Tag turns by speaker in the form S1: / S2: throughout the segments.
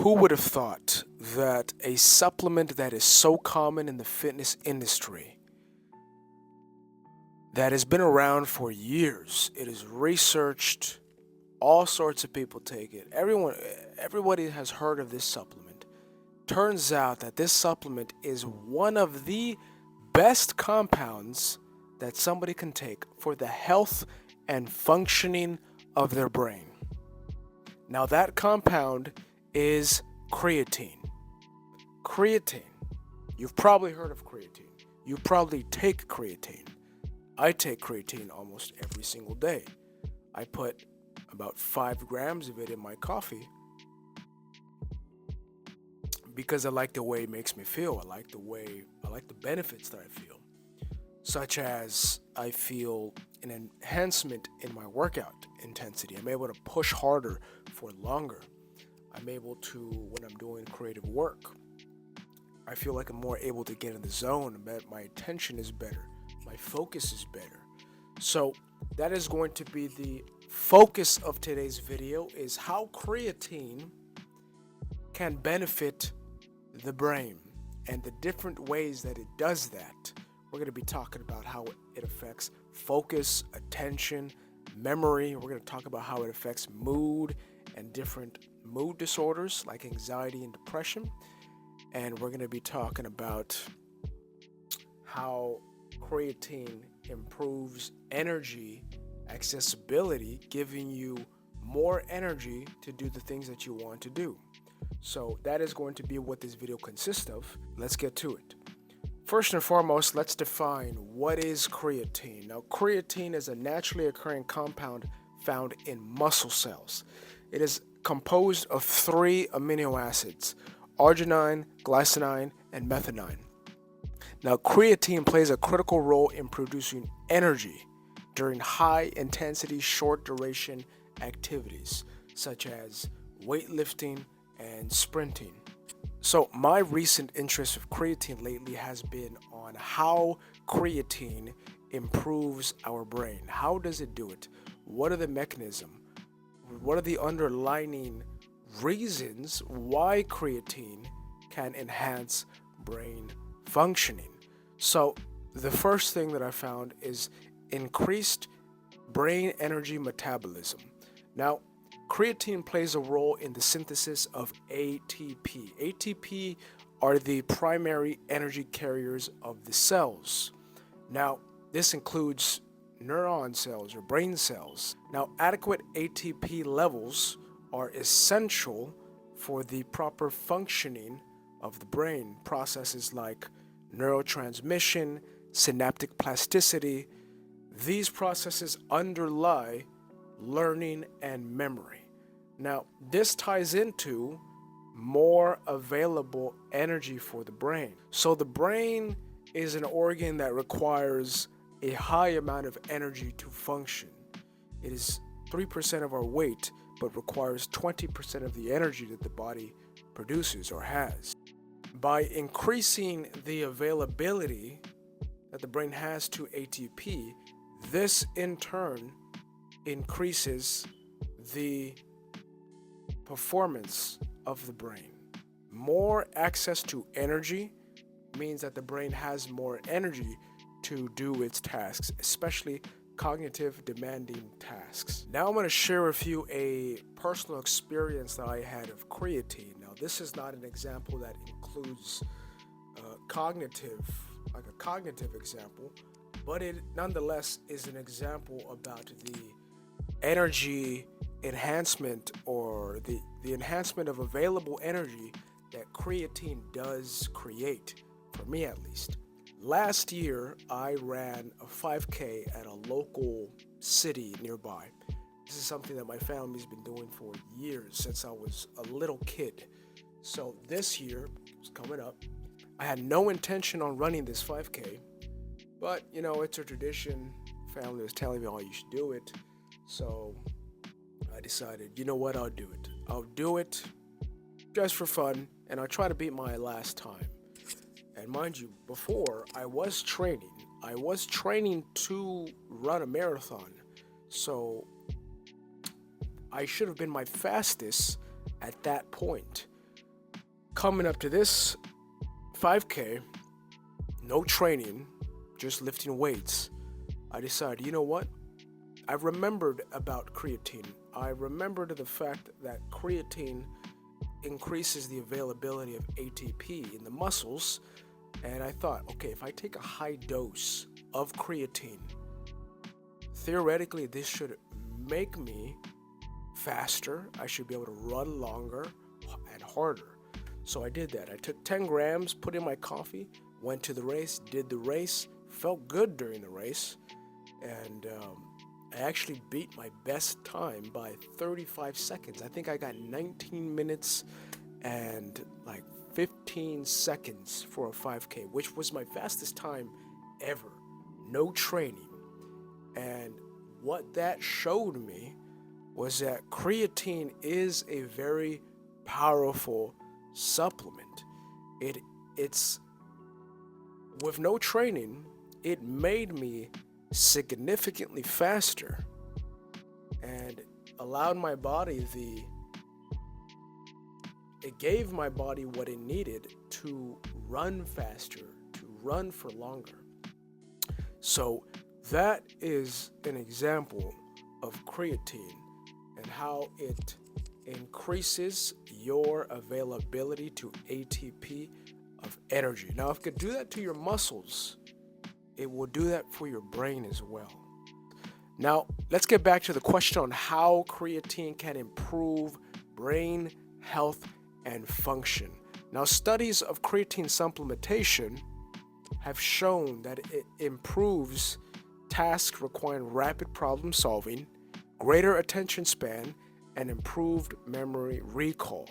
S1: Who would have thought that a supplement that is so common in the fitness industry, that has been around for years, it is researched, all sorts of people take it, everybody has heard of this supplement. Turns out that this supplement is one of the best compounds that somebody can take for the health and functioning of their brain. Now that compound is creatine. Creatine. You've probably heard of creatine. You probably take creatine. I take creatine almost every single day. I put about 5 grams of it in my coffee because I like the way it makes me feel. I like the benefits that I feel, such as I feel an enhancement in my workout intensity. I'm able to push harder for longer. I'm able to, when I'm doing creative work, I feel like I'm more able to get in the zone. My attention is better. My focus is better. So that is going to be the focus of today's video, is how creatine can benefit the brain and the different ways that it does that. We're going to be talking about how it affects focus, attention, memory. We're going to talk about how it affects mood and different mood disorders like anxiety and depression. And we're going to be talking about how creatine improves energy accessibility, giving you more energy to do the things that you want to do. So that is going to be what this video consists of. Let's get to it. First and foremost, let's define what is creatine. Now, creatine is a naturally occurring compound found in muscle cells. It is composed of 3 amino acids: arginine, glycine, and methionine. Now, creatine plays a critical role in producing energy during high-intensity, short-duration activities, such as weightlifting and sprinting. So my recent interest with creatine lately has been on how creatine improves our brain. How does it do it? What are the mechanisms? What are the underlying reasons why creatine can enhance brain functioning? So the first thing that I found is increased brain energy metabolism. Now, creatine plays a role in the synthesis of ATP. ATP are the primary energy carriers of the cells. Now, this includes neuron cells or brain cells. Now, adequate ATP levels are essential for the proper functioning of the brain. Processes like neurotransmission, synaptic plasticity, these processes underlie learning and memory. Now, this ties into more available energy for the brain. So the brain is an organ that requires a high amount of energy to function. It is 3% of our weight, but requires 20% of the energy that the body produces or has. By increasing the availability that the brain has to ATP, this in turn increases the performance of the brain. More access to energy means that the brain has more energy to do its tasks, especially cognitive demanding tasks. Now I'm going to share with you a personal experience that I had of creatine. Now, this is not an example that includes a cognitive example, but it nonetheless is an example about the energy enhancement, or the enhancement of available energy that creatine does create, for me at least. Last year, I ran a 5K at a local city nearby. This is something that my family's been doing for years, since I was a little kid. So this year, it's coming up, I had no intention on running this 5K, but it's a tradition. Family was telling me, oh, you should do it. So I decided, you know what, I'll do it. I'll do it just for fun, and I'll try to beat my last time. And mind you, before I was training to run a marathon. So I should have been my fastest at that point. coming up to this 5K, no training, just lifting weights, I decided, you know what? I remembered about creatine. I remembered the fact that creatine increases the availability of ATP in the muscles. And I thought, okay, if I take a high dose of creatine, theoretically, this should make me faster. I should be able to run longer and harder. So I did that. I took 10 grams, put in my coffee, went to the race, did the race, felt good during the race, and I actually beat my best time by 35 seconds. I think I got 19 minutes and like 15 seconds for a 5K, which was my fastest time ever. No training. And what that showed me was that creatine is a very powerful supplement. It's with no training, it made me significantly faster and allowed my body it gave my body what it needed to run faster, to run for longer. So that is an example of creatine and how it increases your availability to ATP of energy. Now, if it could do that to your muscles, it will do that for your brain as well. Now, let's get back to the question on how creatine can improve brain health and function. Now, studies of creatine supplementation have shown that it improves tasks requiring rapid problem solving, greater attention span, and improved memory recall.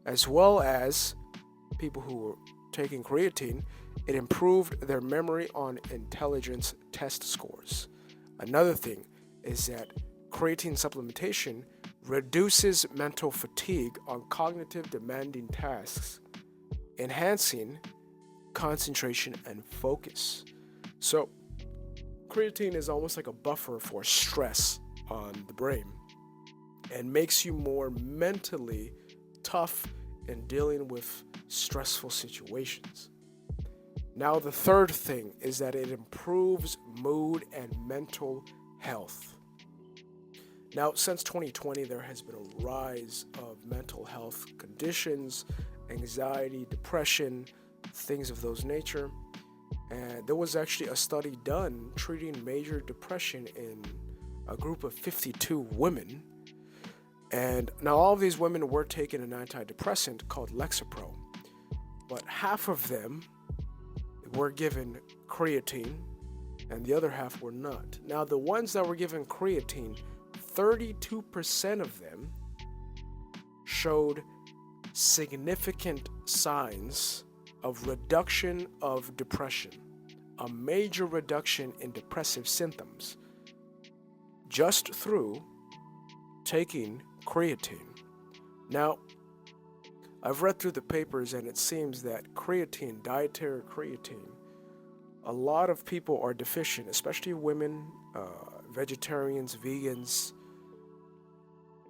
S1: As well as people who were taking creatine, it improved their memory on intelligence test scores. Another thing is that creatine supplementation reduces mental fatigue on cognitive demanding tasks, enhancing concentration and focus. So, creatine is almost like a buffer for stress on the brain and makes you more mentally tough in dealing with stressful situations. Now, the third thing is that it improves mood and mental health. Now, since 2020, there has been a rise of mental health conditions, anxiety, depression, things of those nature. And there was actually a study done treating major depression in a group of 52 women. And now all of these women were taking an antidepressant called Lexapro, but half of them were given creatine and the other half were not. Now, the ones that were given creatine, 32% of them showed significant signs of reduction of depression, a major reduction in depressive symptoms, just through taking creatine. Now, I've read through the papers and it seems that creatine, dietary creatine, a lot of people are deficient, especially women, vegetarians, vegans.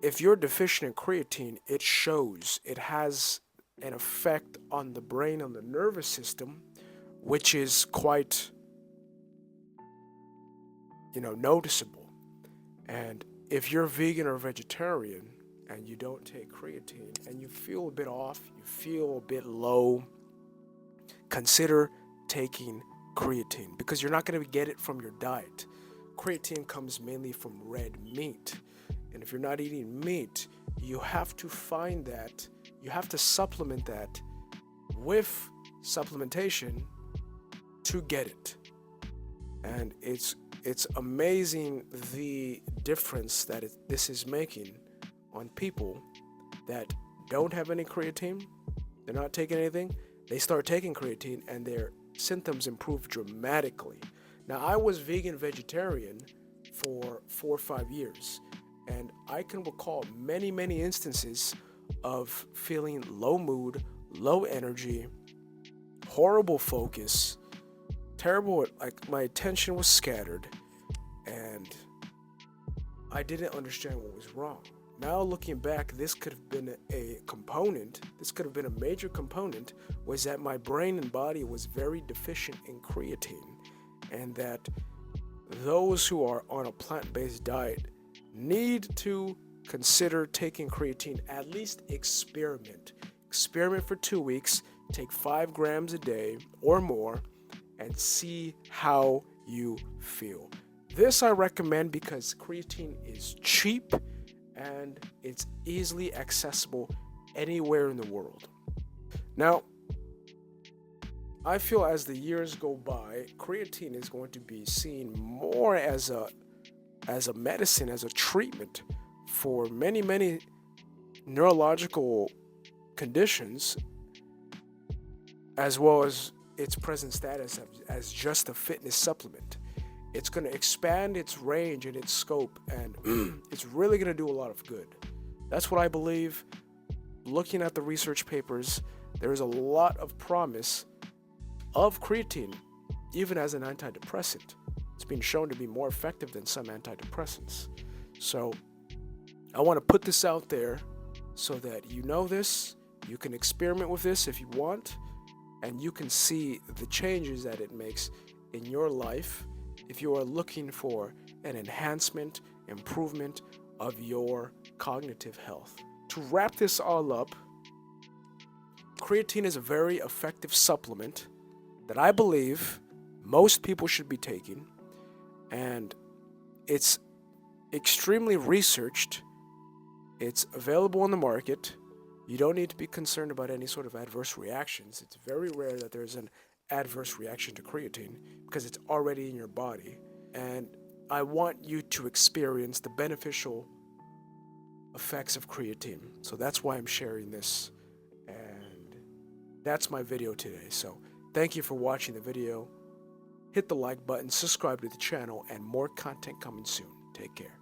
S1: If you're deficient in creatine, it shows. It has an effect on the brain, on the nervous system, which is quite, noticeable. And if you're vegan or vegetarian and you don't take creatine and you feel a bit off, you feel a bit low, consider taking creatine because you're not going to get it from your diet. Creatine comes mainly from red meat. And if you're not eating meat, you have to find that, you have to supplement that with supplementation to get it. And it's amazing the difference that this is making on people that don't have any creatine, they're not taking anything, they start taking creatine and their symptoms improve dramatically. Now, I was vegan vegetarian for 4 or 5 years, and I can recall many, many instances of feeling low mood, low energy, horrible focus, terrible, like my attention was scattered, and I didn't understand what was wrong. now looking back, this could have been a component, this could have been a major component, was that my brain and body was very deficient in creatine, and that those who are on a plant-based diet need to consider taking creatine, at least experiment. Experiment for 2 weeks, take 5 grams a day or more, and see how you feel. This I recommend because creatine is cheap and it's easily accessible anywhere in the world. Now, I feel as the years go by, creatine is going to be seen more as a medicine, as a treatment for many neurological conditions, as well as its present status as just a fitness supplement. It's going to expand its range and its scope, and it's really going to do a lot of good. That's what I believe. Looking at the research papers, there is a lot of promise of creatine, even as an antidepressant. It's been shown to be more effective than some antidepressants. So I want to put this out there so that you know this, you can experiment with this if you want, and you can see the changes that it makes in your life if you are looking for an enhancement, improvement of your cognitive health. To wrap this all up, creatine is a very effective supplement that I believe most people should be taking, and it's extremely researched. It's available on the market. You don't need to be concerned about any sort of adverse reactions. It's very rare that there's an adverse reaction to creatine because it's already in your body. And I want you to experience the beneficial effects of creatine. So that's why I'm sharing this. And that's my video today. So thank you for watching the video. Hit the like button, subscribe to the channel, and more content coming soon. Take care.